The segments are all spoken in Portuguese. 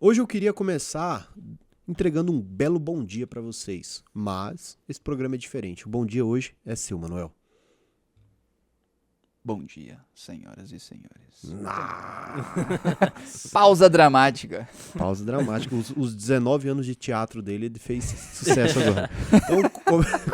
Hoje eu queria começar entregando um belo bom dia para vocês, mas esse programa é diferente. O bom dia hoje é seu, Manuel. Bom dia, senhoras e senhores. Nossa. Pausa dramática. Pausa dramática. Os 19 anos de teatro dele, ele fez sucesso agora. Então,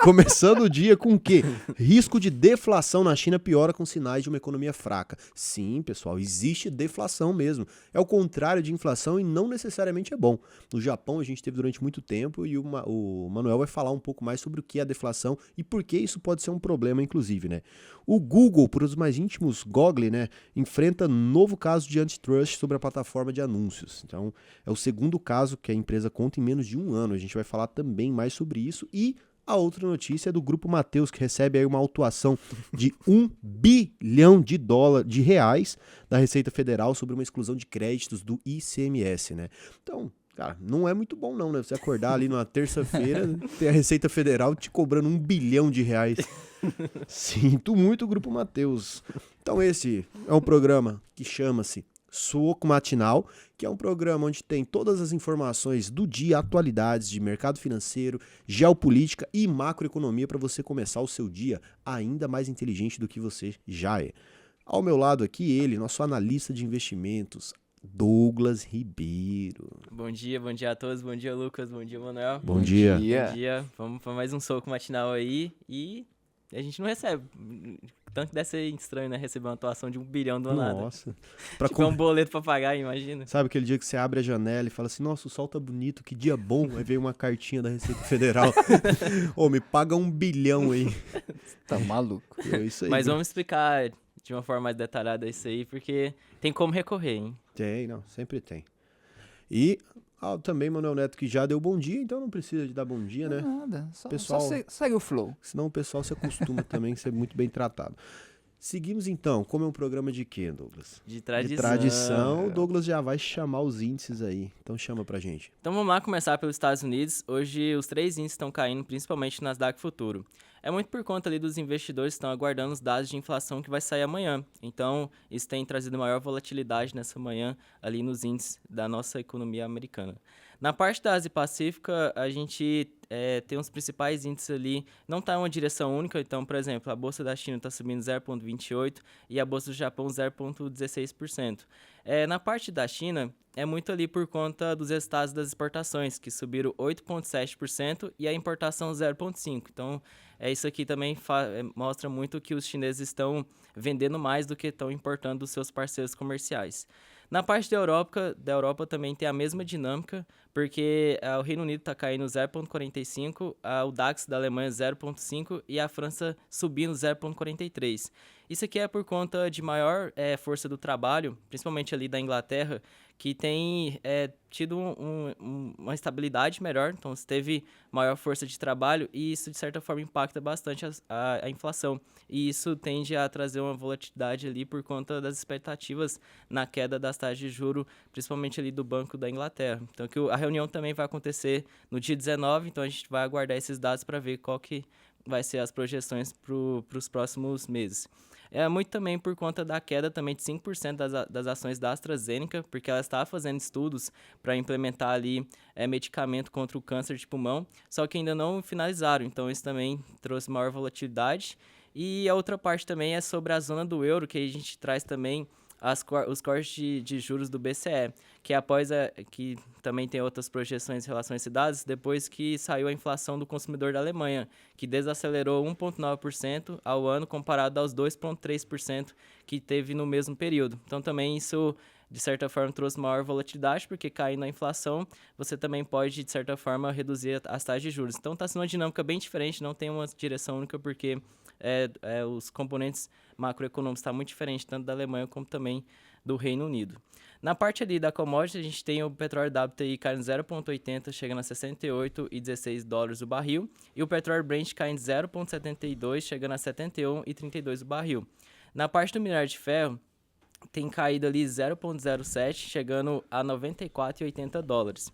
começando o dia com o quê? Risco de deflação na China piora com sinais de uma economia fraca. Sim, pessoal, existe deflação mesmo. É o contrário de inflação e não necessariamente é bom. No Japão a gente teve durante muito tempo e o Manuel vai falar um pouco mais sobre o que é a deflação e por que isso pode ser um problema, inclusive, né? O Google, por os mais íntimos, Google, né, enfrenta novo caso de antitrust sobre a plataforma de anúncios. Então, é o segundo caso que a empresa conta em menos de um ano. A gente vai falar também mais sobre isso. E a outra notícia é do Grupo Mateus, que recebe aí uma autuação de $1 bilhão de reais da Receita Federal sobre uma exclusão de créditos do ICMS, né? Então, cara, não é muito bom não, né? Você acordar ali numa terça-feira, ter a Receita Federal te cobrando $1 bilhão. Sinto muito, Grupo Mateus. Então esse é um programa que chama-se Soco Matinal, que é um programa onde tem todas as informações do dia, atualidades de mercado financeiro, geopolítica e macroeconomia para você começar o seu dia ainda mais inteligente do que você já é. Ao meu lado aqui ele, nosso analista de investimentos, Douglas Ribeiro. Bom dia a todos, bom dia Lucas, bom dia Manuel. Bom dia. Bom dia, vamos para mais um Soco Matinal aí e a gente não recebe, tanto que deve ser estranho, né, receber uma atuação de $1 bilhão do nada. Nossa. Tipo, é um boleto pra pagar, imagina. Sabe aquele dia que você abre a janela e fala assim, nossa, o sol tá bonito, que dia bom. Aí veio uma cartinha da Receita Federal. Ô, me paga $1 bilhão aí. Tá maluco. É isso aí. Mas vamos explicar de uma forma mais detalhada isso aí, porque tem como recorrer, hein? Tem, não, sempre tem. E também Manuel Neto, que já deu bom dia, então não precisa de dar bom dia, né? Nada, Pessoal- só segue o flow. Senão o pessoal se acostuma também a ser muito bem tratado. Seguimos então, como é um programa de quê, Douglas? De tradição. De tradição, o Douglas já vai chamar os índices aí. Então chama pra gente. Então vamos lá começar pelos Estados Unidos. Hoje os 3 índices estão caindo, principalmente no Nasdaq Futuro. É muito por conta ali dos investidores que estão aguardando os dados de inflação que vai sair amanhã. Então isso tem trazido maior volatilidade nessa manhã ali nos índices da nossa economia americana. Na parte da Ásia Pacífica, a gente tem os principais índices ali, não está em uma direção única. Então, por exemplo, a Bolsa da China está subindo 0,28% e a Bolsa do Japão 0,16%. Na parte da China, é muito ali por conta dos resultados das exportações, que subiram 8,7% e a importação 0,5%. Então, isso aqui também mostra muito que os chineses estão vendendo mais do que estão importando dos seus parceiros comerciais. Na parte da Europa também tem a mesma dinâmica, porque o Reino Unido está caindo 0,45%, o DAX da Alemanha 0,5% e a França subindo 0,43%. Isso aqui é por conta de maior força do trabalho, principalmente ali da Inglaterra, que tem tido uma estabilidade melhor, então você teve maior força de trabalho e isso de certa forma impacta bastante a inflação. E isso tende a trazer uma volatilidade ali por conta das expectativas na queda das taxas de juros, principalmente ali do Banco da Inglaterra. Então que a reunião também vai acontecer no dia 19, então a gente vai aguardar esses dados para ver qual que vai ser as projeções para os próximos meses. É muito também por conta da queda também de 5% das ações da AstraZeneca, porque ela estava fazendo estudos para implementar ali medicamento contra o câncer de pulmão, só que ainda não finalizaram, então isso também trouxe maior volatilidade. E a outra parte também é sobre a zona do euro, que a gente traz também os cortes de juros do BCE, que após que também tem outras projeções em relação a esses dados, depois que saiu a inflação do consumidor da Alemanha, que desacelerou 1,9% ao ano comparado aos 2,3% que teve no mesmo período. Então também isso, de certa forma, trouxe maior volatilidade, porque caindo a inflação, você também pode, de certa forma, reduzir as taxas de juros. Então está sendo uma dinâmica bem diferente, não tem uma direção única, porque os componentes macroeconômicos estão muito diferentes, tanto da Alemanha como também do Reino Unido. Na parte ali da commodity, a gente tem o petróleo WTI caindo 0,80, chegando a $68,16 o barril, e o petróleo Brent caindo 0,72, chegando a $71,32 o barril. Na parte do minério de ferro, tem caído ali 0,07, chegando a $94,80.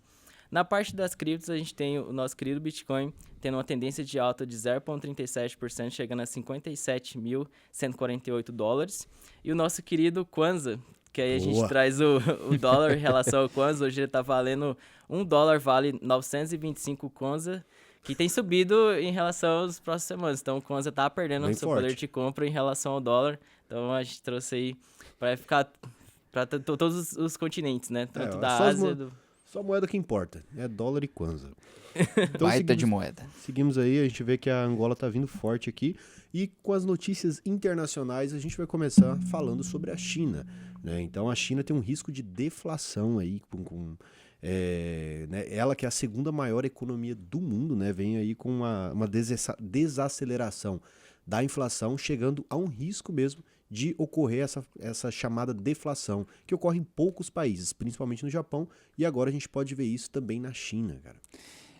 Na parte das criptos, a gente tem o nosso querido Bitcoin tendo uma tendência de alta de 0,37%, chegando a $57.148. E o nosso querido Kwanza, que aí a gente Boa. traz o dólar em relação ao Kwanza. Hoje ele tá valendo $1 vale 925 Kwanza, que tem subido em relação às próximas semanas. Então o Kwanza tá perdendo Bem o seu forte. poder de compra em relação ao dólar. Então a gente trouxe aí para ficar para todos os continentes, né? Tanto da só as Ásia, Só a moeda que importa. É dólar e kwanza. Então, Baita de moeda. seguimos aí, a gente vê que a Angola tá vindo forte aqui. E com as notícias internacionais, a gente vai começar falando sobre a China, né? Então a China tem um risco de deflação aí, né? Ela que é a segunda maior economia do mundo, né? Vem aí com uma desaceleração da inflação, chegando a um risco mesmo de ocorrer essa chamada deflação, que ocorre em poucos países, principalmente no Japão, e agora a gente pode ver isso também na China, cara.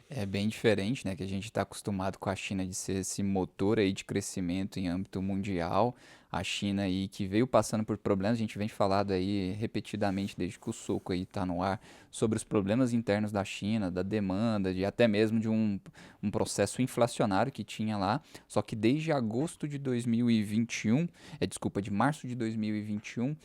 É bem diferente, né? Que a gente está acostumado com a China de ser esse motor aí de crescimento em âmbito mundial. A China aí que veio passando por problemas, a gente vem falado aí repetidamente desde que o soco aí tá no ar, sobre os problemas internos da China, da demanda, até mesmo de um processo inflacionário que tinha lá. Só que desde agosto de 2021, de março de 2021,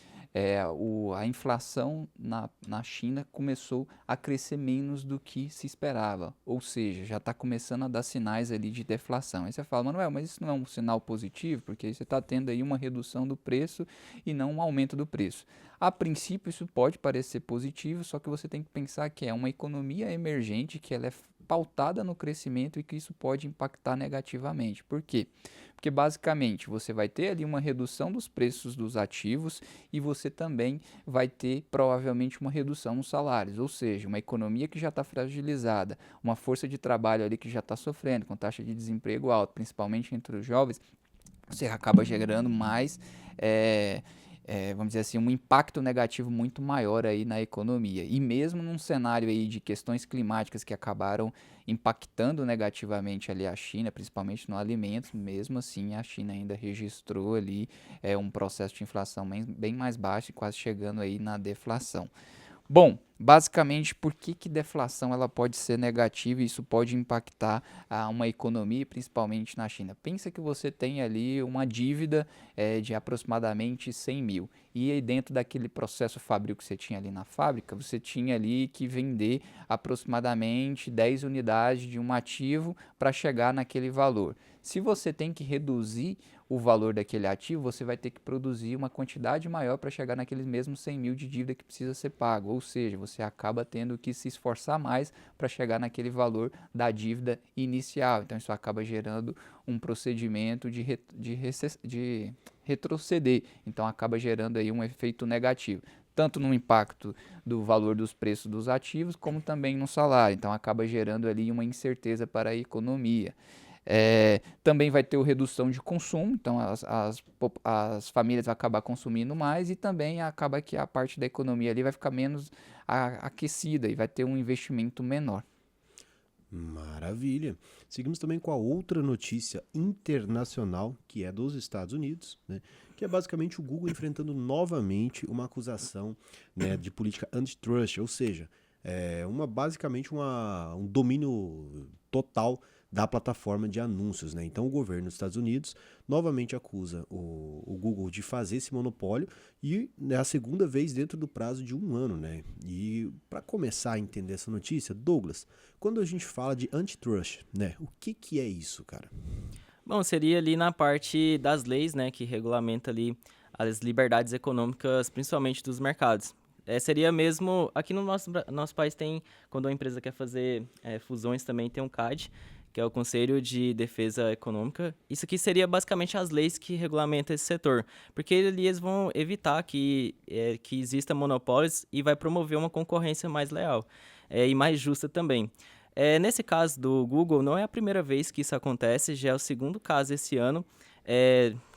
a inflação na China começou a crescer menos do que se esperava, ou seja, já está começando a dar sinais ali de deflação. Aí você fala, Manuel, mas isso não é um sinal positivo, porque você está tendo aí uma redução do preço e não um aumento do preço. A princípio isso pode parecer positivo, só que você tem que pensar que é uma economia emergente, que ela é pautada no crescimento e que isso pode impactar negativamente. Por quê? Porque basicamente você vai ter ali uma redução dos preços dos ativos e você também vai ter provavelmente uma redução nos salários, ou seja, uma economia que já está fragilizada, uma força de trabalho ali que já está sofrendo com taxa de desemprego alta, principalmente entre os jovens, você acaba gerando mais, vamos dizer assim, um impacto negativo muito maior aí na economia. E mesmo num cenário aí de questões climáticas que acabaram impactando negativamente ali a China, principalmente no alimentos, mesmo assim a China ainda registrou ali um processo de inflação bem mais baixo e quase chegando aí na deflação. Bom, basicamente, por que deflação ela pode ser negativa e isso pode impactar uma economia, principalmente na China? Pensa que você tem ali uma dívida de aproximadamente 100 mil e aí dentro daquele processo fabril que você tinha ali na fábrica, você tinha ali que vender aproximadamente 10 unidades de um ativo para chegar naquele valor. Se você tem que reduzir o valor daquele ativo, você vai ter que produzir uma quantidade maior para chegar naqueles mesmos 100 mil de dívida que precisa ser pago, ou seja, você acaba tendo que se esforçar mais para chegar naquele valor da dívida inicial. Então isso acaba gerando um procedimento de retroceder, então acaba gerando aí um efeito negativo, tanto no impacto do valor dos preços dos ativos, como também no salário, então acaba gerando ali uma incerteza para a economia. Também vai ter redução de consumo, então as famílias vão acabar consumindo mais e também acaba que a parte da economia ali vai ficar menos aquecida e vai ter um investimento menor. Maravilha. Seguimos também com a outra notícia internacional, que é dos Estados Unidos, né? Que é basicamente o Google enfrentando novamente uma acusação, né, de política antitrust, ou seja, basicamente um domínio total da plataforma de anúncios, né? Então o governo dos Estados Unidos novamente acusa o Google de fazer esse monopólio e é a segunda vez dentro do prazo de 1 ano, né? E para começar a entender essa notícia, Douglas, quando a gente fala de antitrust, né? O que é isso, cara? Bom, seria ali na parte das leis, né, que regulamenta ali as liberdades econômicas, principalmente dos mercados. Seria mesmo, aqui no nosso país tem, quando uma empresa quer fazer fusões também tem um CAD, que é o Conselho de Defesa Econômica. Isso aqui seria basicamente as leis que regulamentam esse setor, porque eles vão evitar que exista monopólios e vai promover uma concorrência mais leal e mais justa também. Nesse caso do Google, não é a primeira vez que isso acontece, já é o segundo caso esse ano,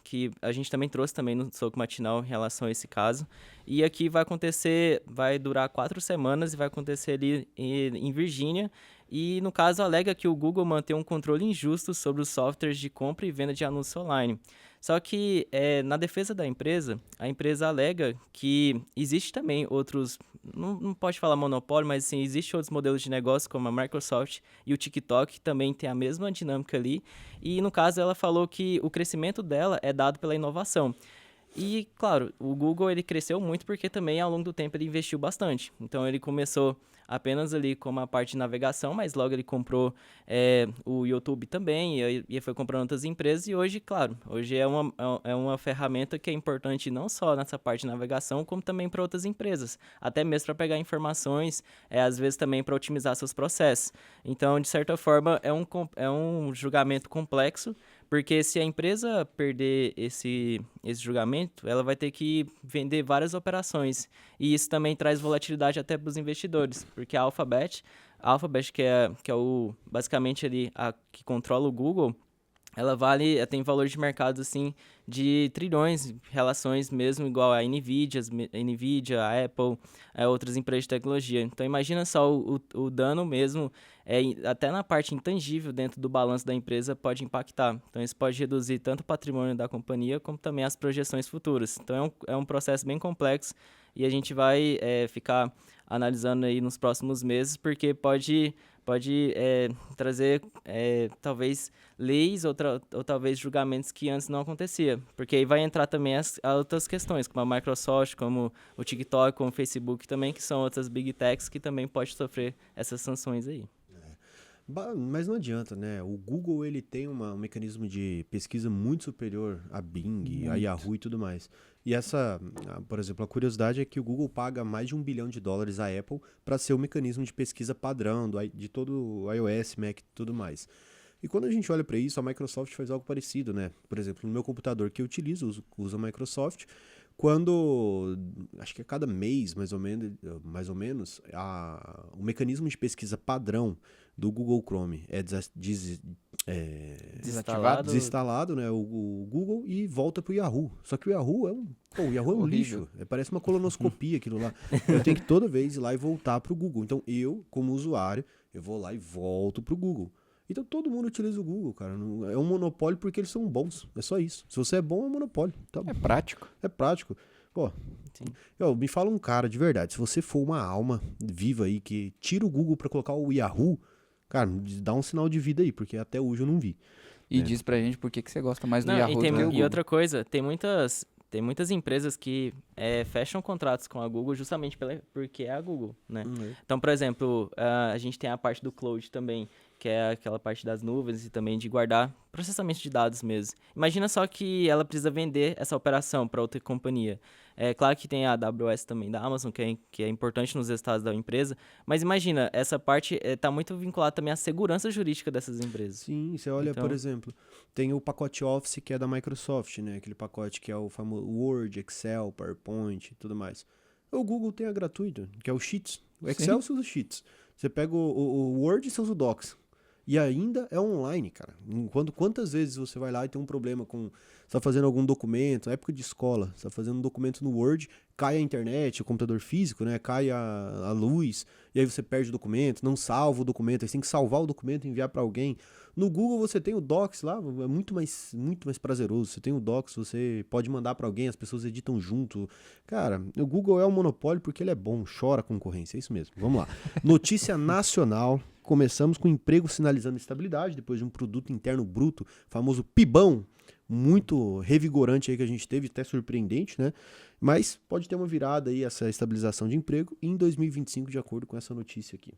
que a gente também trouxe também no Soco Matinal em relação a esse caso. E aqui vai durar 4 semanas e vai acontecer ali em Virgínia. E, no caso, alega que o Google mantém um controle injusto sobre os softwares de compra e venda de anúncios online. Só que, na defesa da empresa, a empresa alega que existe também outros, não pode falar monopólio, mas sim, existe outros modelos de negócio, como a Microsoft e o TikTok, que também tem a mesma dinâmica ali. E, no caso, ela falou que o crescimento dela é dado pela inovação. E, claro, o Google ele cresceu muito porque também ao longo do tempo ele investiu bastante. Então ele começou apenas ali com uma parte de navegação, mas logo ele comprou o YouTube também e foi comprando outras empresas. E hoje, claro, hoje é uma ferramenta que é importante não só nessa parte de navegação, como também para outras empresas. Até mesmo para pegar informações, às vezes também para otimizar seus processos. Então, de certa forma, é um julgamento complexo, porque se a empresa perder esse julgamento, ela vai ter que vender várias operações. E isso também traz volatilidade até para os investidores, porque a Alphabet que é basicamente ali que controla o Google, ela tem valor de mercado assim de trilhões, relações mesmo igual a Nvidia, a Apple, outras empresas de tecnologia. Então imagina só o dano mesmo, até na parte intangível dentro do balanço da empresa pode impactar. Então isso pode reduzir tanto o patrimônio da companhia como também as projeções futuras. Então é um processo bem complexo e a gente vai ficar analisando aí nos próximos meses, porque pode trazer talvez leis ou talvez julgamentos que antes não acontecia. Porque aí vai entrar também as outras questões, como a Microsoft, como o TikTok, como o Facebook também, que são outras Big Techs que também pode sofrer essas sanções aí. Mas não adianta, né? O Google ele tem um mecanismo de pesquisa muito superior a Bing, a Yahoo e tudo mais. E por exemplo, a curiosidade é que o Google paga mais de $1 bilhão à Apple para ser o mecanismo de pesquisa padrão de todo o iOS, Mac e tudo mais. E quando a gente olha para isso, a Microsoft faz algo parecido, né? Por exemplo, no meu computador que eu utilizo, uso a Microsoft, acho que a cada mês, mais ou menos, o mecanismo de pesquisa padrão do Google Chrome é desinstalado, né, o Google, e volta pro Yahoo. Só que o Yahoo é um lixo. Parece uma colonoscopia aquilo lá. Eu tenho que toda vez ir lá e voltar pro Google. Então eu, como usuário, eu vou lá e volto pro Google. Então todo mundo utiliza o Google, cara. É um monopólio porque eles são bons. É só isso. Se você é bom, é um monopólio. Tá? É prático. É prático. Pô, me fala um cara de verdade. Se você for uma alma viva aí que tira o Google pra colocar o Yahoo, cara, dá um sinal de vida aí, porque até hoje eu não vi. E diz pra gente por que você gosta mais do Yahoo do que o Google. E outra coisa, tem muitas empresas que fecham contratos com a Google justamente porque é a Google, né? Então, por exemplo, a gente tem a parte do cloud também, que é aquela parte das nuvens e também de guardar processamento de dados mesmo. Imagina só que ela precisa vender essa operação para outra companhia. É claro que tem a AWS também da Amazon, que é importante nos resultados da empresa, mas imagina, essa parte está muito vinculada também à segurança jurídica dessas empresas. Sim, você olha, por exemplo, tem o pacote Office que é da Microsoft, né? Aquele pacote que é o famoso Word, Excel, PowerPoint e tudo mais. O Google tem a gratuita, que é o Sheets. O Excel você usa o Sheets. Você pega o Word e você usa o Docs. E ainda é online, cara. Quantas vezes você vai lá e tem um problema com... Você tá fazendo algum documento, na época de escola, você tá fazendo um documento no Word, cai a internet, o computador físico, né? Cai a luz, e aí você perde o documento, não salva o documento, aí você tem que salvar o documento e enviar para alguém. No Google você tem o Docs lá, é muito mais prazeroso. Você tem o Docs, você pode mandar para alguém, as pessoas editam junto. Cara, o Google é um monopólio porque ele é bom, chora a concorrência, é isso mesmo. Vamos lá. Notícia nacional. Começamos com emprego sinalizando estabilidade, depois de um produto interno bruto, famoso PIBão, muito revigorante aí que a gente teve, até surpreendente, né? Mas pode ter uma virada aí, essa estabilização de emprego em 2025, de acordo com essa notícia aqui.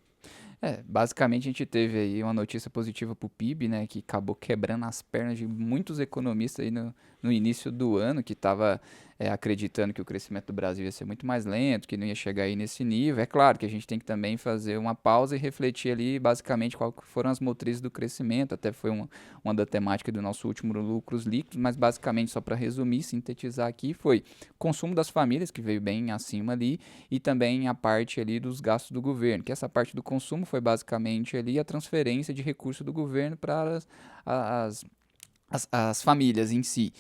Basicamente a gente teve aí uma notícia positiva para o PIB, né, que acabou quebrando as pernas de muitos economistas aí no início do ano, que estava acreditando que o crescimento do Brasil ia ser muito mais lento, que não ia chegar aí nesse nível. É claro que a gente tem que também fazer uma pausa e refletir ali basicamente quais foram as motrizes do crescimento, até foi uma da temática do nosso último lucros líquidos, mas basicamente só para resumir, sintetizar aqui, foi consumo das famílias, que veio bem acima ali, e também a parte ali dos gastos do governo, que essa parte do consumo foi basicamente ali a transferência de recursos do governo para as famílias em si.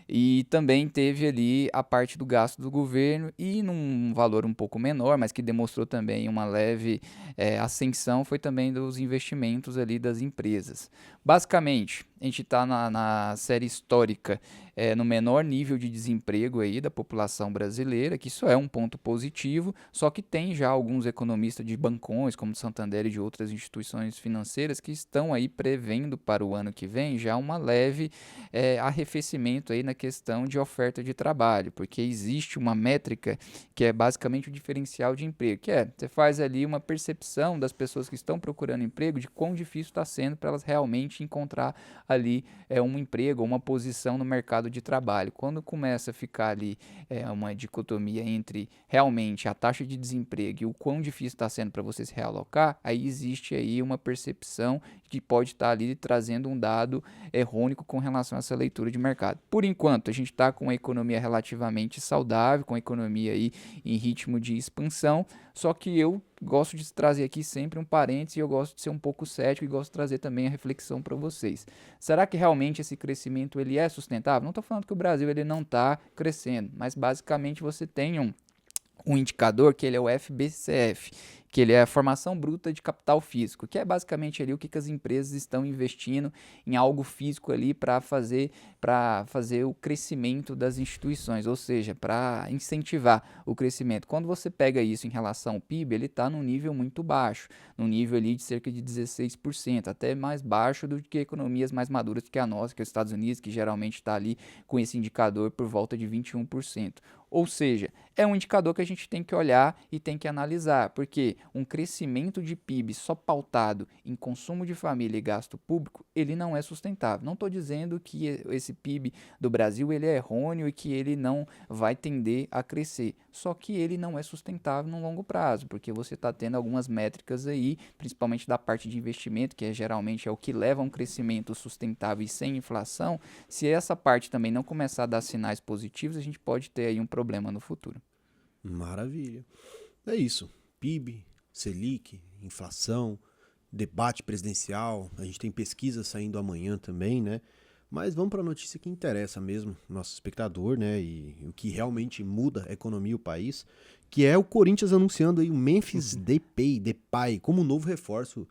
E também teve ali a parte do gasto do governo e num valor um pouco menor, mas que demonstrou também uma leve ascensão, foi também dos investimentos ali das empresas. Basicamente, a gente está na série histórica no menor nível de desemprego aí da população brasileira, que isso é um ponto positivo, só que tem já alguns economistas de bancões, como o Santander e de outras instituições financeiras, que estão aí prevendo para o ano que vem já uma leve arrefecimento aí na questão de oferta de trabalho, porque existe uma métrica que é basicamente o diferencial de emprego, que você faz ali uma percepção das pessoas que estão procurando emprego de quão difícil está sendo para elas realmente encontrar ali um emprego ou uma posição no mercado de trabalho. Quando começa a ficar ali uma dicotomia entre realmente a taxa de desemprego e o quão difícil está sendo para você se realocar, aí existe aí uma percepção que pode estar ali trazendo um dado errôneo com relação a essa leitura de mercado. Por enquanto, a gente está com uma economia relativamente saudável, com a economia aí em ritmo de expansão, só que eu gosto de trazer aqui sempre um parênteses e eu gosto de ser um pouco cético e gosto de trazer também a reflexão para vocês. Será que realmente esse crescimento ele é sustentável? Não estou falando que o Brasil ele não está crescendo, mas basicamente você tem um indicador que ele é o FBCF, que ele é a formação bruta de capital físico, que é basicamente ali o que as empresas estão investindo em algo físico ali para fazer o crescimento das instituições, ou seja, para incentivar o crescimento. Quando você pega isso em relação ao PIB, ele está num nível muito baixo, num nível ali de cerca de 16%, até mais baixo do que economias mais maduras que a nossa, que é os Estados Unidos, que geralmente está ali com esse indicador por volta de 21%. Ou seja, é um indicador que a gente tem que olhar e tem que analisar, porque um crescimento de PIB só pautado em consumo de família e gasto público, ele não é sustentável. Não estou dizendo que esse PIB do Brasil ele é errôneo e que ele não vai tender a crescer, só que ele não é sustentável no longo prazo, porque você está tendo algumas métricas aí, principalmente da parte de investimento, que geralmente é o que leva a um crescimento sustentável e sem inflação. Se essa parte também não começar a dar sinais positivos, a gente pode ter aí um problema no futuro. Maravilha. É isso. PIB, Selic, inflação, debate presidencial, a gente tem pesquisa saindo amanhã também, né? Mas vamos para a notícia que interessa mesmo, nosso espectador, né? E o que realmente muda a economia e o país, que é o Corinthians anunciando aí o Memphis Depay como novo reforço.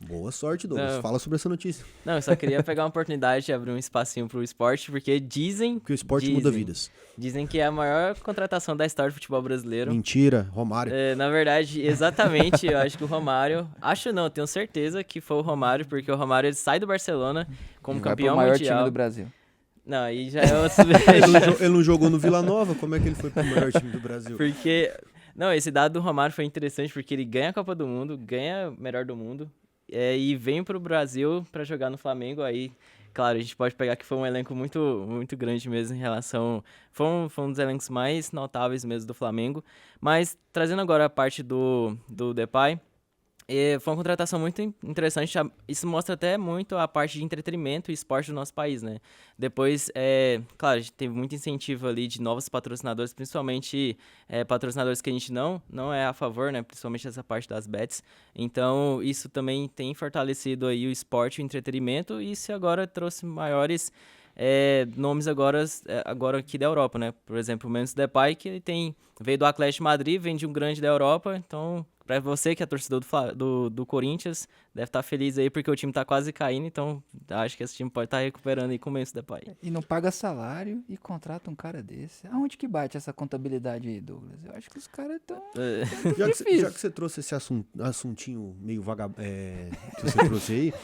Boa sorte, Douglas. Não. Fala sobre essa notícia. Não, eu só queria pegar uma oportunidade de abrir um espacinho pro esporte, porque dizem... Que o esporte muda vidas. Dizem que é a maior contratação da história do futebol brasileiro. Mentira, Romário. Na verdade, exatamente, eu acho que o Romário... Acho não, tenho certeza que foi o Romário, porque o Romário ele sai do Barcelona como campeão vai pro maior mundial. time do Brasil. Não, aí já é outro... Ele não jogou no Vila Nova? Como é que ele foi pro maior time do Brasil? Porque... Não, esse dado do Romário foi interessante, porque ele ganha a Copa do Mundo, ganha o melhor do mundo, e vem pro Brasil para jogar no Flamengo. Aí, claro, a gente pode pegar que foi um elenco muito, muito grande mesmo em relação... Foi um dos elencos mais notáveis mesmo do Flamengo. Mas, trazendo agora a parte do Depay, foi uma contratação muito interessante. Isso mostra até muito a parte de entretenimento e esporte do nosso país, né? Depois, claro, a gente teve muito incentivo ali de novos patrocinadores, principalmente patrocinadores que a gente não é a favor, né? Principalmente essa parte das bets. Então, isso também tem fortalecido aí o esporte e o entretenimento, e isso agora trouxe maiores nomes agora aqui da Europa, né? Por exemplo, o Memphis Depay, que ele veio do Atlético de Madrid, vem de um grande da Europa, então... Pra você que é torcedor do Corinthians, deve estar feliz aí porque o time tá quase caindo, então acho que esse time pode estar recuperando aí com o Memphis Depay. E não paga salário e contrata um cara desse. Aonde que bate essa contabilidade aí, Douglas? Eu acho que os caras estão... Já que você trouxe esse assuntinho meio vagabundo que você trouxe aí,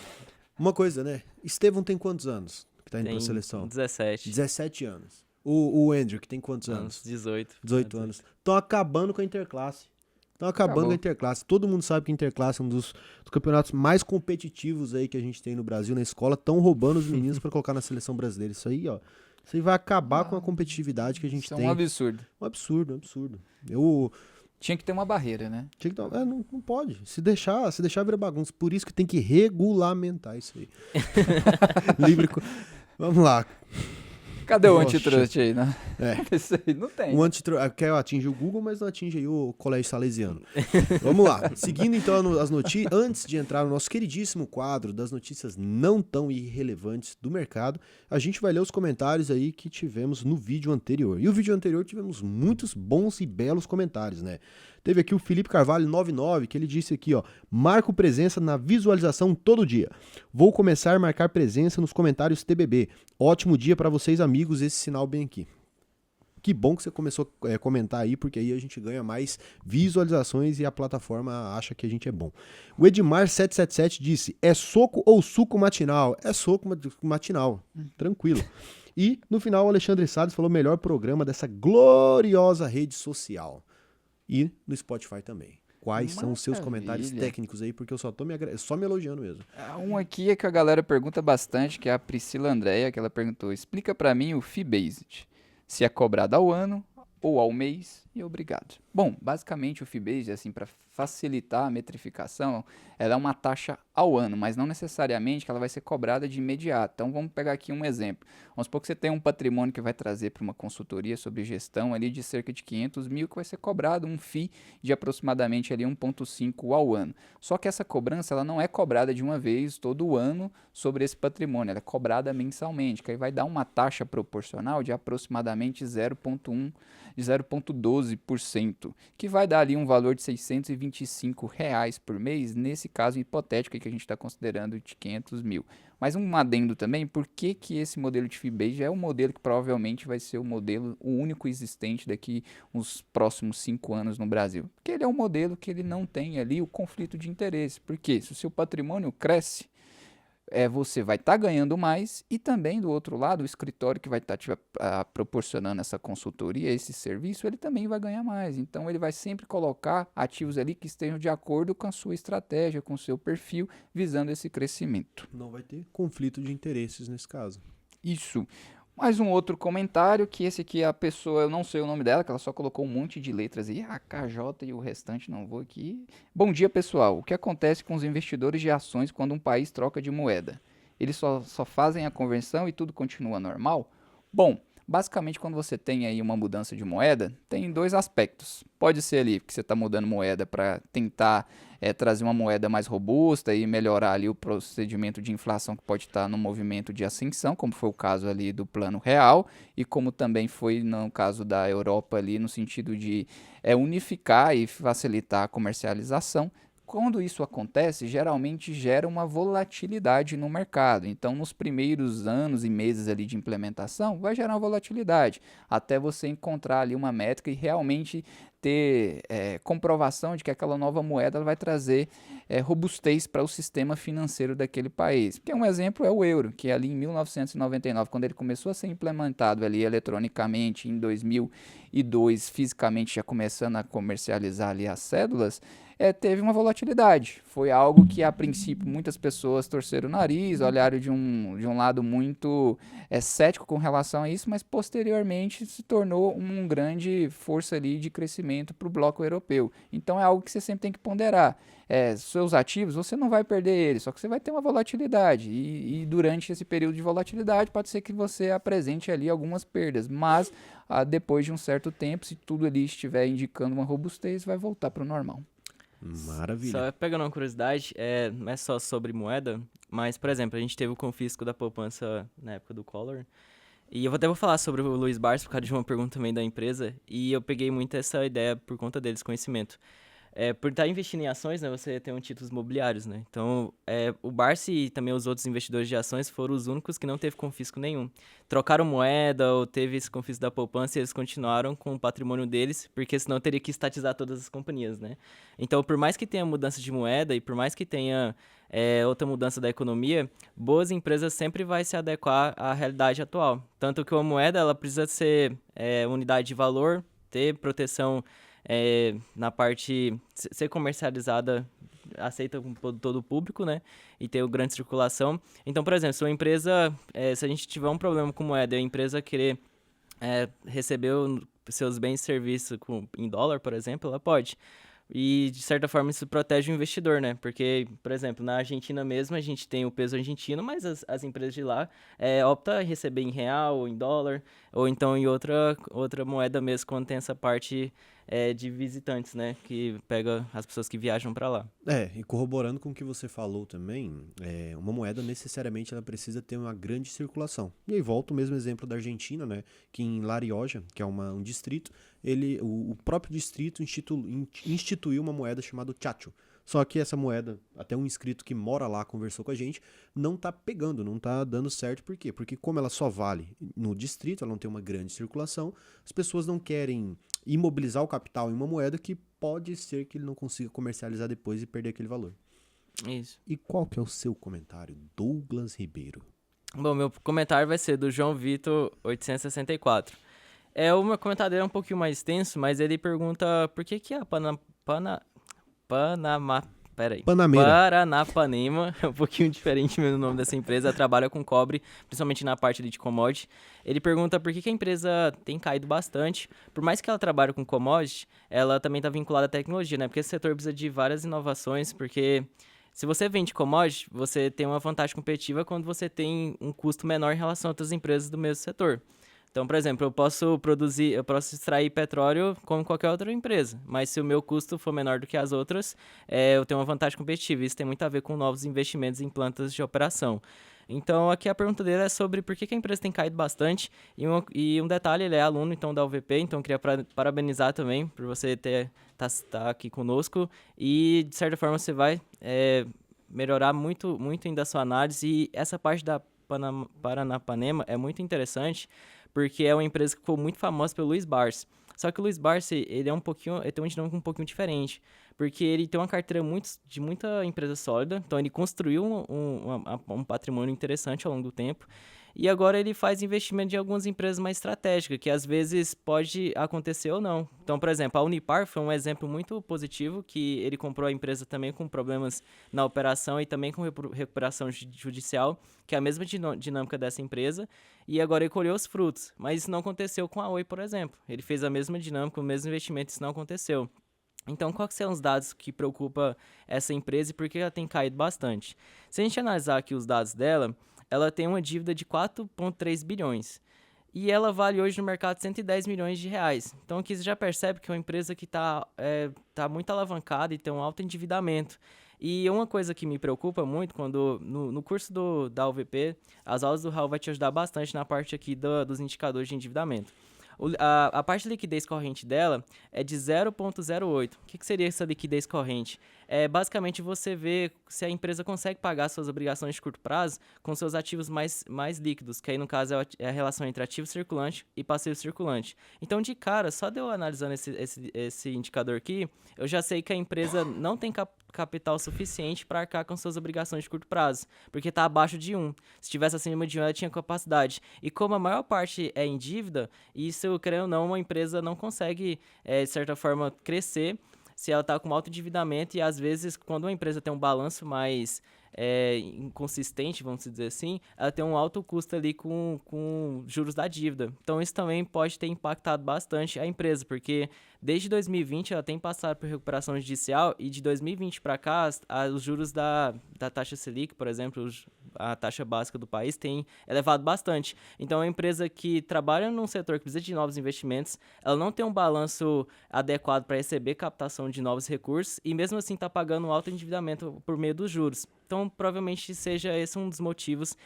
uma coisa, né? Estevão tem quantos anos que tá indo pra seleção? 17. 17 anos. O Andrew, que tem quantos anos? 18. 18 anos. Estão acabando com a Interclasse. Estão acabando com a Interclasse. Todo mundo sabe que a Interclasse é um dos campeonatos mais competitivos aí que a gente tem no Brasil, na escola. Estão roubando os meninos para colocar na seleção brasileira. Isso aí vai acabar com a competitividade que a gente tem. Isso é um absurdo. Um absurdo. Tinha que ter uma barreira, né? Tinha que ter, não pode. Se deixar vira bagunça. Por isso que tem que regulamentar isso aí. Vamos lá. Cadê o antitrust aí, né? Isso aí não tem. O antitrust quer atingir o Google, mas não atinge aí o Colégio Salesiano. Vamos lá. Seguindo então as notícias, antes de entrar no nosso queridíssimo quadro das notícias não tão irrelevantes do mercado, a gente vai ler os comentários aí que tivemos no vídeo anterior. E o vídeo anterior tivemos muitos bons e belos comentários, né? Teve aqui o Felipe Carvalho 99, que ele disse aqui, ó, marco presença na visualização todo dia. Vou começar a marcar presença nos comentários TBB. Ótimo dia para vocês, amigos, esse sinal bem aqui. Que bom que você começou a comentar aí, porque aí a gente ganha mais visualizações e a plataforma acha que a gente é bom. O Edmar777 disse, é soco ou suco matinal? É soco matinal, tranquilo. E no final o Alexandre Salles falou, melhor programa dessa gloriosa rede social. E no Spotify também. Quais são os seus comentários técnicos aí, porque eu só me elogiando mesmo. Um aqui é que a galera pergunta bastante, que é a Priscila Andréia, que ela perguntou, explica pra mim o Fee-Based. Se é cobrado ao ano ou ao mês, e obrigado. Bom, basicamente o Fee-Based, assim, para facilitar a metrificação, ela é uma taxa ao ano, mas não necessariamente que ela vai ser cobrada de imediato. Então vamos pegar aqui um exemplo. Vamos supor que você tem um patrimônio que vai trazer para uma consultoria sobre gestão ali de cerca de 500 mil, que vai ser cobrado um FII de aproximadamente ali 1,5 ao ano. Só que essa cobrança ela não é cobrada de uma vez todo ano sobre esse patrimônio, ela é cobrada mensalmente, que aí vai dar uma taxa proporcional de aproximadamente 0,12%, que vai dar ali um valor de R$ 625 por mês, nesse caso hipotético que a gente está considerando de 500 mil. Mas um adendo também, por que esse modelo de Fee-Based é o modelo que provavelmente vai ser o único existente daqui uns próximos 5 anos no Brasil? Porque ele é um modelo que ele não tem ali o conflito de interesse. Porque se o seu patrimônio cresce, você vai estar ganhando mais e também do outro lado o escritório que vai estar proporcionando essa consultoria, esse serviço, ele também vai ganhar mais. Então ele vai sempre colocar ativos ali que estejam de acordo com a sua estratégia, com o seu perfil, visando esse crescimento. Não vai ter conflito de interesses nesse caso. Isso. Mais um outro comentário, que esse aqui a pessoa, eu não sei o nome dela, que ela só colocou um monte de letras aí, AKJ e o restante não vou aqui. Bom dia, pessoal. O que acontece com os investidores de ações quando um país troca de moeda? Eles só fazem a conversão e tudo continua normal? Bom, basicamente quando você tem aí uma mudança de moeda, tem dois aspectos. Pode ser ali que você está mudando moeda para tentar trazer uma moeda mais robusta e melhorar ali o procedimento de inflação que pode estar no movimento de ascensão, como foi o caso ali do Plano Real e como também foi no caso da Europa ali no sentido de unificar e facilitar a comercialização. Quando isso acontece, geralmente gera uma volatilidade no mercado. Então, nos primeiros anos e meses ali de implementação, vai gerar uma volatilidade, até você encontrar ali uma métrica e realmente ter comprovação de que aquela nova moeda ela vai trazer robustez para o sistema financeiro daquele país. Porque um exemplo é o euro, que ali em 1999, quando ele começou a ser implementado ali eletronicamente, em 2002, fisicamente já começando a comercializar ali as cédulas, teve uma volatilidade. Foi algo que, a princípio, muitas pessoas torceram o nariz, olharam de um lado muito cético com relação a isso, mas posteriormente se tornou uma grande força ali de crescimento para o bloco europeu. Então é algo que você sempre tem que ponderar. Seus ativos, você não vai perder eles, só que você vai ter uma volatilidade. E durante esse período de volatilidade, pode ser que você apresente ali algumas perdas, mas depois de um certo tempo, se tudo ali estiver indicando uma robustez, vai voltar para o normal. Maravilha. Só pegando uma curiosidade, não é só sobre moeda, mas, por exemplo, a gente teve o confisco da poupança na época do Collor, e eu até vou falar sobre o Luiz Barsi por causa de uma pergunta também da empresa, e eu peguei muito essa ideia por conta deles, conhecimento. Por estar investindo em ações, né, você tem títulos imobiliários, né? Então, o Barsi e também os outros investidores de ações foram os únicos que não teve confisco nenhum. Trocaram moeda ou teve esse confisco da poupança e eles continuaram com o patrimônio deles, porque senão teria que estatizar todas as companhias, né? Então, por mais que tenha mudança de moeda e por mais que tenha outra mudança da economia, boas empresas sempre vai se adequar à realidade atual. Tanto que uma moeda, ela precisa ser unidade de valor, ter proteção na parte ser comercializada, aceita com todo o público, né? E ter grande circulação. Então, por exemplo, se uma empresa, se a gente tiver um problema com moeda e a empresa querer receber seus bens e serviços em dólar, por exemplo, ela pode. E, de certa forma, isso protege o investidor, né? Porque, por exemplo, na Argentina mesmo, a gente tem o peso argentino, mas as empresas de lá optam em receber em real ou em dólar, ou então em outra moeda mesmo, quando tem essa parte de visitantes, né? Que pega as pessoas que viajam para lá. E corroborando com o que você falou também, uma moeda necessariamente ela precisa ter uma grande circulação. E aí volta o mesmo exemplo da Argentina, né? Que em La Rioja, que é um distrito, o próprio distrito instituiu uma moeda chamada Chacho. Só que essa moeda, até um inscrito que mora lá conversou com a gente, não tá pegando, não tá dando certo. Por quê? Porque como ela só vale no distrito, ela não tem uma grande circulação, as pessoas não querem imobilizar o capital em uma moeda que pode ser que ele não consiga comercializar depois e perder aquele valor. Isso. E qual que é o seu comentário, Douglas Ribeiro? Bom, meu comentário vai ser do João Vitor 864. O meu comentário dele é um pouquinho mais extenso, mas ele pergunta por que a Paranapanema, é um pouquinho diferente mesmo o nome dessa empresa, trabalha com cobre, principalmente na parte de commodity. Ele pergunta por que a empresa tem caído bastante. Por mais que ela trabalhe com commodity, ela também está vinculada à tecnologia, né? Porque esse setor precisa de várias inovações, porque se você vende commodity, você tem uma vantagem competitiva quando você tem um custo menor em relação a outras empresas do mesmo setor. Então, por exemplo, eu posso extrair petróleo como qualquer outra empresa, mas se o meu custo for menor do que as outras, eu tenho uma vantagem competitiva. Isso tem muito a ver com novos investimentos em plantas de operação. Então, aqui a pergunta dele é sobre por que a empresa tem caído bastante. E um detalhe, ele é aluno então da UVP, então eu queria parabenizar também por você tá aqui conosco. E, de certa forma, você vai melhorar muito, muito ainda a sua análise. E essa parte da Paranapanema é muito interessante, porque é uma empresa que ficou muito famosa pelo Luiz Barsi. Só que o Luiz Barsi, ele tem uma dinâmica um pouquinho diferente, porque ele tem uma carteira de muita empresa sólida, então ele construiu um patrimônio interessante ao longo do tempo, e agora ele faz investimento em algumas empresas mais estratégicas, que às vezes pode acontecer ou não. Então, por exemplo, a Unipar foi um exemplo muito positivo, que ele comprou a empresa também com problemas na operação e também com recuperação judicial, que é a mesma dinâmica dessa empresa, e agora ele colheu os frutos. Mas isso não aconteceu com a Oi, por exemplo. Ele fez a mesma dinâmica, o mesmo investimento, isso não aconteceu. Então, quais são os dados que preocupam essa empresa e por que ela tem caído bastante? Se a gente analisar aqui os dados dela, ela tem uma dívida de 4,3 bilhões. E ela vale hoje no mercado 110 milhões de reais. Então aqui você já percebe que é uma empresa que tá muito alavancada e tem um alto endividamento. E uma coisa que me preocupa muito, quando no curso da UVP, as aulas do Raul vai te ajudar bastante na parte aqui dos indicadores de endividamento. A parte de liquidez corrente dela é de 0,08. O que seria essa liquidez corrente? Basicamente você vê se a empresa consegue pagar suas obrigações de curto prazo com seus ativos mais líquidos, que aí no caso é a relação entre ativo circulante e passivo circulante. Então, de cara, só de eu analisando esse indicador aqui, eu já sei que a empresa não tem capital suficiente para arcar com suas obrigações de curto prazo, porque está abaixo de 1. Se tivesse acima de 1, ela tinha capacidade. E como a maior parte é em dívida, isso, querendo ou não, uma empresa não consegue, de certa forma, crescer se ela está com alto endividamento, e às vezes, quando uma empresa tem um balanço mais inconsistente, vamos dizer assim, ela tem um alto custo ali com juros da dívida. Então, isso também pode ter impactado bastante a empresa, porque desde 2020 ela tem passado por recuperação judicial, e de 2020 para cá, os juros da taxa Selic, por exemplo, a taxa básica do país, tem elevado bastante. Então, é uma empresa que trabalha num setor que precisa de novos investimentos, ela não tem um balanço adequado para receber captação de novos recursos, e mesmo assim está pagando um alto endividamento por meio dos juros. Então, provavelmente seja esse um dos motivos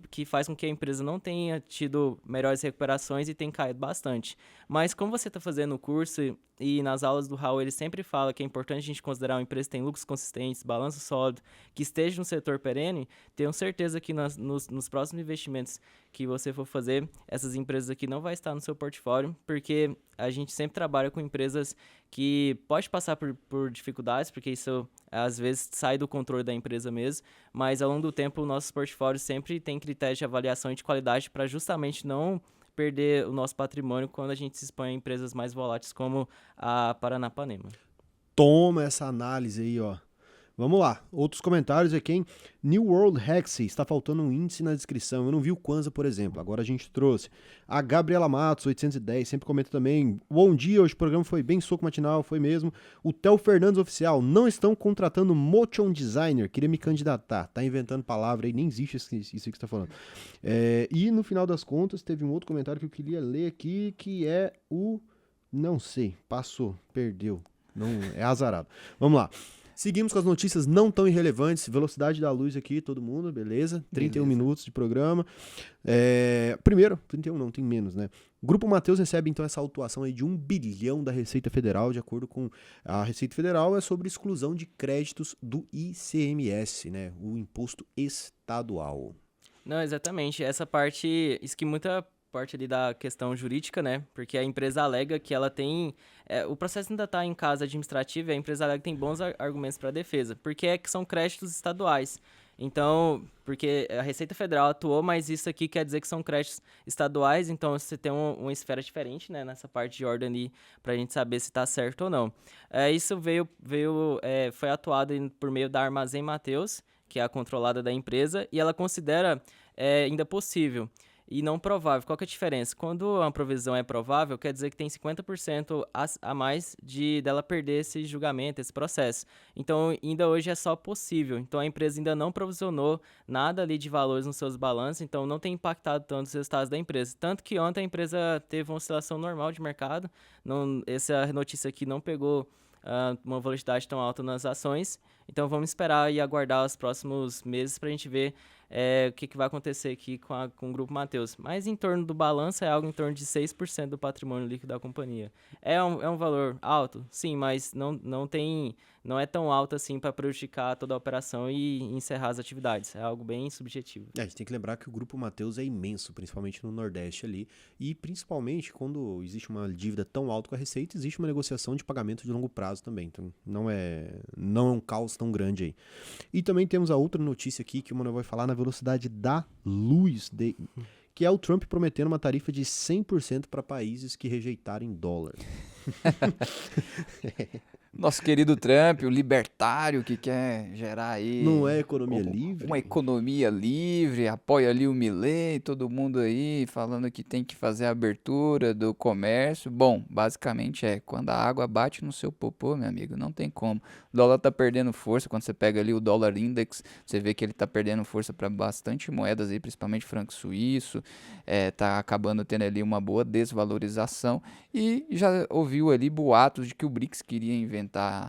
que faz com que a empresa não tenha tido melhores recuperações e tenha caído bastante. Mas como você está fazendo o curso e nas aulas do Raul ele sempre fala que é importante a gente considerar uma empresa que tem lucros consistentes, balanço sólido, que esteja no setor perene, tenho certeza que nos próximos investimentos que você for fazer, essas empresas aqui não vai estar no seu portfólio, porque a gente sempre trabalha com empresas que pode passar por dificuldades, porque isso às vezes sai do controle da empresa mesmo, mas ao longo do tempo o nosso portfólio sempre tem critérios de avaliação e de qualidade para justamente não perder o nosso patrimônio quando a gente se expõe a empresas mais voláteis como a Paranapanema. Toma essa análise aí, ó. Vamos lá, outros comentários aqui, hein? New World Hexi, está faltando um índice na descrição, eu não vi o Kwanza, por exemplo, agora a gente trouxe. A Gabriela Matos, 810, sempre comenta também, bom dia, hoje o programa foi bem soco matinal, foi mesmo. O Theo Fernandes Oficial, não estão contratando motion designer, queria me candidatar, tá inventando palavra aí, nem existe isso que você está falando. E no final das contas, teve um outro comentário que eu queria ler aqui, que é o Não sei, passou, perdeu, não é azarado. Vamos lá. Seguimos com as notícias não tão irrelevantes. Velocidade da luz aqui, todo mundo, beleza? 31 minutos de programa. Primeiro, 31 não, tem menos, né? O Grupo Mateus recebe, então, essa autuação aí de 1 bilhão da Receita Federal. De acordo com a Receita Federal, é sobre exclusão de créditos do ICMS, né? O Imposto Estadual. Não, exatamente. Essa parte, isso que muita parte ali da questão jurídica, né? Porque a empresa alega que ela tem... o processo ainda está em casa administrativa e a empresa alega que tem bons argumentos para a defesa. Porque que são créditos estaduais. Então, porque a Receita Federal atuou, mas isso aqui quer dizer que são créditos estaduais, então você tem uma esfera diferente, né? Nessa parte de ordem ali, para a gente saber se está certo ou não. Isso foi atuado por meio da Armazém Mateus, que é a controlada da empresa, e ela considera ainda possível e não provável. Qual que é a diferença? Quando uma provisão é provável, quer dizer que tem 50% a mais dela perder esse julgamento, esse processo. Então, ainda hoje é só possível. Então, a empresa ainda não provisionou nada ali de valores nos seus balanços, então não tem impactado tanto os resultados da empresa. Tanto que ontem a empresa teve uma oscilação normal de mercado. Essa notícia aqui não pegou uma volatilidade tão alta nas ações. Então, vamos esperar e aguardar os próximos meses para a gente ver o que vai acontecer aqui com o Grupo Mateus. Mas em torno do balanço é algo em torno de 6% do patrimônio líquido da companhia. É um valor alto? Sim, mas não é tão alto assim para prejudicar toda a operação e encerrar as atividades. É algo bem subjetivo. A gente tem que lembrar que o Grupo Mateus é imenso, principalmente no Nordeste ali. E principalmente quando existe uma dívida tão alta com a Receita, existe uma negociação de pagamento de longo prazo também. Então não é um caos tão grande aí. E também temos a outra notícia aqui que o Manuel vai falar na velocidade da luz, que é o Trump prometendo uma tarifa de 100% para países que rejeitarem dólar. Nosso querido Trump, o libertário que quer gerar aí... Não é economia livre? Uma economia livre, apoia ali o Milei, todo mundo aí falando que tem que fazer a abertura do comércio. Bom, basicamente quando a água bate no seu popô, meu amigo, não tem como. O dólar tá perdendo força, quando você pega ali o dólar index, você vê que ele tá perdendo força para bastante moedas aí, principalmente franco suíço, tá acabando tendo ali uma boa desvalorização e já ouviu ali boatos de que o BRICS queria inventar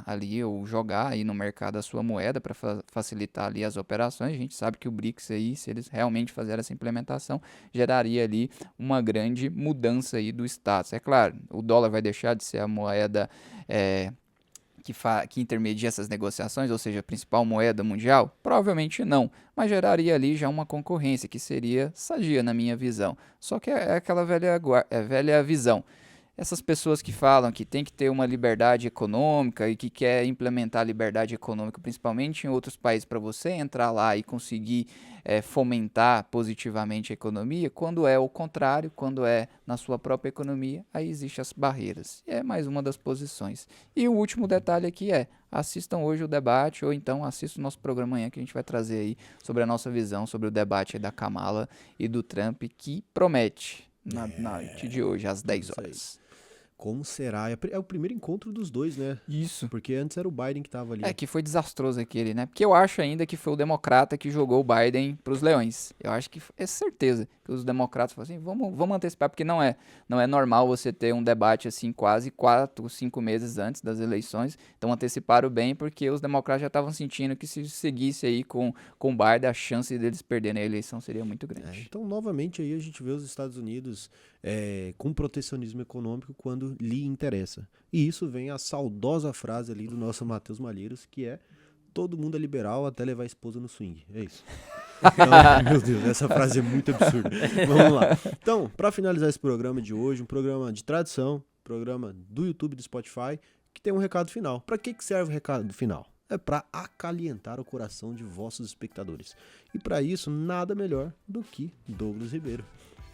ali ou jogar aí no mercado a sua moeda para facilitar ali as operações. A gente sabe que o BRICS aí, se eles realmente fizerem essa implementação, geraria ali uma grande mudança aí do status. É claro, o dólar vai deixar de ser a moeda que intermedia essas negociações, ou seja, a principal moeda mundial? Provavelmente não, mas geraria ali já uma concorrência que seria sadia na minha visão. Só que é aquela velha visão. Essas pessoas que falam que tem que ter uma liberdade econômica e que quer implementar a liberdade econômica, principalmente em outros países, para você entrar lá e conseguir fomentar positivamente a economia, quando é o contrário, quando é na sua própria economia, aí existem as barreiras. E é mais uma das posições. E o último detalhe aqui assistam hoje o debate, ou então assistam o nosso programa amanhã, que a gente vai trazer aí sobre a nossa visão sobre o debate aí da Kamala e do Trump, que promete na noite de hoje, às 10 horas. Como será? É o primeiro encontro dos dois, né? Isso. Porque antes era o Biden que tava ali. Que foi desastroso aquele, né? Porque eu acho ainda que foi o democrata que jogou o Biden pros leões. Eu acho que é certeza que os democratas falaram assim, vamos antecipar, porque não é normal você ter um debate assim quase 4, 5 meses antes das eleições. Então anteciparam bem, porque os democratas já estavam sentindo que se seguisse aí com o Biden, a chance deles perderem a eleição seria muito grande. Então, novamente, aí a gente vê os Estados Unidos com protecionismo econômico quando lhe interessa. E isso vem a saudosa frase ali do nosso Matheus Malheiros, que é: todo mundo é liberal até levar a esposa no swing. É isso. Então, meu Deus, essa frase é muito absurda. Vamos lá. Então, para finalizar esse programa de hoje, um programa de tradição, programa do YouTube e do Spotify, que tem um recado final. Para que serve o recado final? É para acalentar o coração de vossos espectadores. E para isso, nada melhor do que Douglas Ribeiro.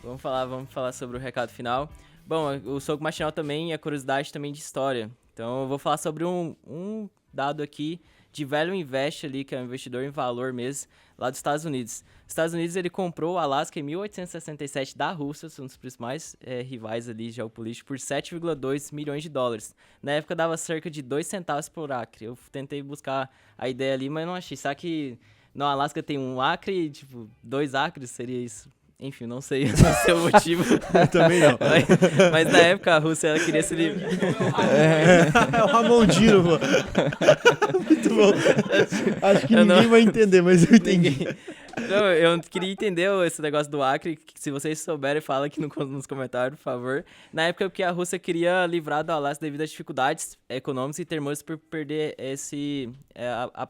Vamos falar sobre o recado final. Bom, o Soco Machinal também é curiosidade também de história. Então eu vou falar sobre um dado aqui de Value Invest ali, que é um investidor em valor mesmo, lá dos Estados Unidos. Os Estados Unidos, ele comprou o Alasca em 1867 da Rússia, um dos principais rivais ali geopolíticos, por 7,2 milhões de dólares. Na época dava cerca de 2 centavos por acre. Eu tentei buscar a ideia ali, mas não achei. Será que no Alasca tem 1 acre, tipo, 2 acres? Seria isso? enfim, não sei o motivo. Eu também não. Mas na época a Rússia ela queria se livrar. É o Ramondino, pô. Muito bom. Acho que ninguém vai entender, mas eu entendi. Não, eu queria entender esse negócio do Acre, que se vocês souberem, fala aqui nos comentários, por favor. Na época que a Rússia queria livrar do Alasca devido às dificuldades econômicas e termos por perder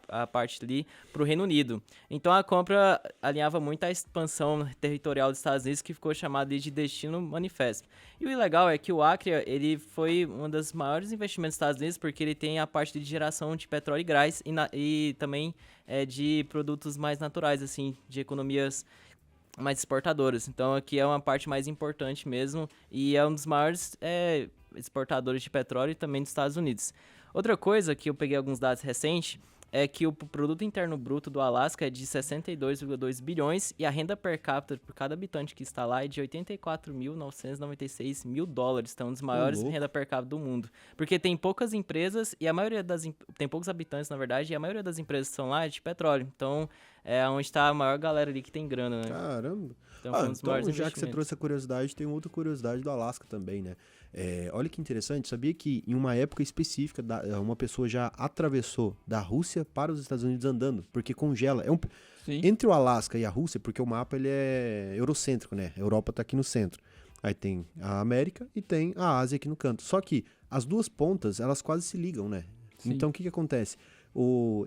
a parte ali para o Reino Unido. Então a compra alinhava muito a expansão territorial dos Estados Unidos, que ficou chamada de Destino Manifesto. E o legal é que o Acre ele foi um dos maiores investimentos dos Estados Unidos, porque ele tem a parte de geração de petróleo e gás e também de produtos mais naturais, assim, de economias mais exportadoras. Então aqui é uma parte mais importante mesmo e é um dos maiores exportadores de petróleo e também dos Estados Unidos. Outra coisa que eu peguei alguns dados recentes é que o produto interno bruto do Alasca é de 62,2 bilhões e a renda per capita por cada habitante que está lá é de 84.996 mil dólares. Então, um dos maiores renda per capita do mundo. Porque tem poucas empresas e a maioria tem poucos habitantes, na verdade, e a maioria das empresas que estão lá é de petróleo. Então, é onde está a maior galera ali que tem grana, né? Caramba. Então, foi um dos maiores Já que você trouxe a curiosidade, tem outra curiosidade do Alasca também, né? Olha que interessante, sabia que em uma época específica, uma pessoa já atravessou da Rússia para os Estados Unidos andando, porque congela. Entre o Alasca e a Rússia, porque o mapa ele é eurocêntrico, né? A Europa está aqui no centro. Aí tem a América e tem a Ásia aqui no canto. Só que as duas pontas, elas quase se ligam, né? Sim. Então, o que acontece?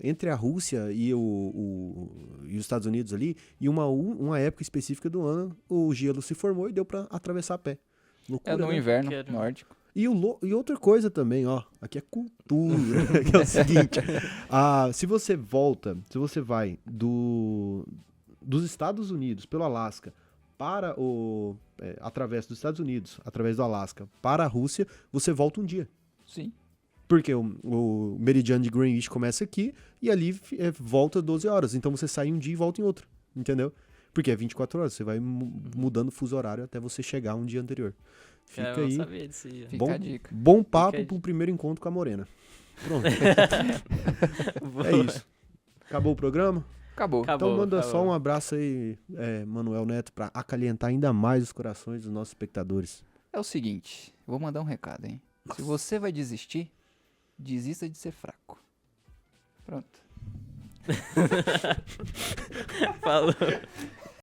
Entre a Rússia e os Estados Unidos ali, em uma época específica do ano, o gelo se formou e deu para atravessar a pé. Loucura, no inverno nórdico. E outra coisa também, ó, aqui é cultura, que é o seguinte, se você vai dos Estados Unidos, pelo Alasca, para através dos Estados Unidos, através do Alasca, para a Rússia, você volta um dia. Sim. Porque o meridiano de Greenwich começa aqui e ali volta 12 horas. Então você sai um dia e volta em outro, entendeu? Porque é 24 horas, você vai mudando o fuso horário até você chegar um dia anterior. Fica aí. Fica a dica. Bom papo para um primeiro encontro com a Morena. Pronto. É isso. Acabou o programa? Acabou. Então manda só um abraço aí, Manuel Neto, para acalentar ainda mais os corações dos nossos espectadores. É o seguinte, vou mandar um recado, hein? Se você vai desistir, desista de ser fraco. Pronto. Falou.